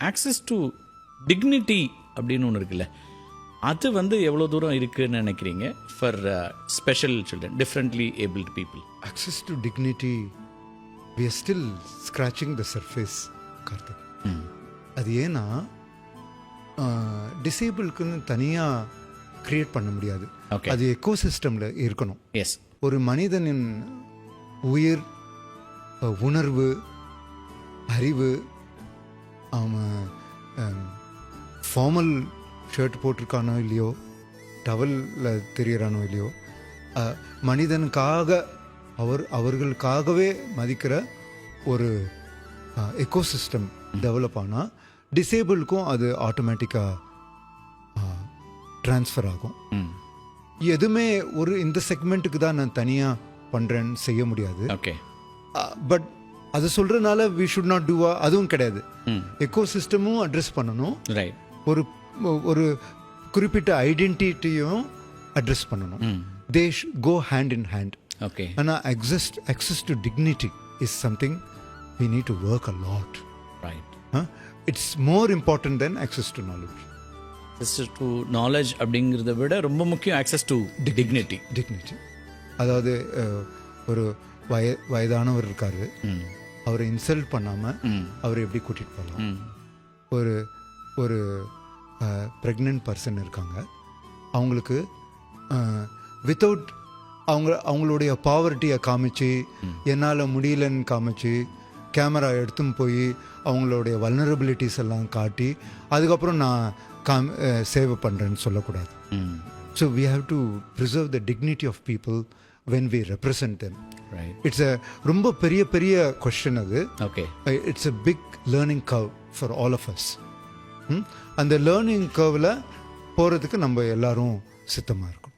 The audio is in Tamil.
ஆக்சஸ் டு டிக்னிட்டி அப்படின்னு ஒன்று இருக்குல்ல, அது வந்து எவ்வளோ தூரம் இருக்குன்னு நினைக்கிறீங்க for special children, differently abled people? access to dignity, we are still scratching the surface, Karthik. அது ஏன்னா டிசேபிளுக்குன்னு தனியாக க்ரியேட் பண்ண முடியாது. Okay. அது எக்கோசிஸ்டமில் இருக்கணும். எஸ். ஒரு மனிதனின் உயிர், உணர்வு, அறிவு, அவன் ஃபார்மல் ஷர்ட் போட்டிருக்கானோ இல்லையோ, டவலில் தெரியறானோ இல்லையோ, மனிதனுக்காக அவர்களுக்காகவே மதிக்கிற ஒரு எக்கோசிஸ்டம் டெவலப் ஆனால் டிசேபிளுக்கும் அது ஆட்டோமேட்டிக்காக ட்ரான்ஸ்ஃபர் ஆகும். எதுவுமே ஒரு இந்த செக்மெண்ட்டுக்கு தான் நான் தனியாக பண்ணுறேன்னு செய்ய முடியாது. ஓகே. பட் அது சொல்கிறதுனால வி ஷுட் நாட் டூவா, அதுவும் கிடையாது. எக்கோசிஸ்டமும் அட்ரஸ் பண்ணணும், ரைட். ஒரு குறிப்பிட்ட ஐடென்டிட்டியும் அட்ரஸ் பண்ணணும். They go hand in hand. Okay. ஆனால் access to dignity is something we need to work a lot. Right. It's more important than access to knowledge. access to knowledge அப்படிங்கிறத விட ரொம்ப முக்கியம் access to dignity. Dignity. அதாவது ஒரு வயதானவர் இருக்காரு, அவரை இன்சல்ட் பண்ணாமல் அவரை எப்படி கூட்டிகிட்டு போகலாம். ஒரு ப்ரெக்னென்ட் பர்சன் இருக்காங்க, அவங்களுக்கு வித்தவுட் அவங்களுடைய பாவர்ட்டியை காமிச்சு, என்னால் முடியலன்னு காமிச்சு, கேமரா எடுத்துன்னு போய் அவங்களுடைய வல்னரபிலிட்டிஸ் எல்லாம் காட்டி அதுக்கப்புறம் நான் சேவை பண்ணுறேன்னு சொல்லக்கூடாது. So we have to preserve the dignity of people when we represent them. Right. It's a ரொம்ப பெரிய question அது. Okay. It's a big learning curve for all of us. அந்த லேர்னிங் கர்வில் போகிறதுக்கு நம்ம எல்லாரும் சித்தமாக இருக்கணும்.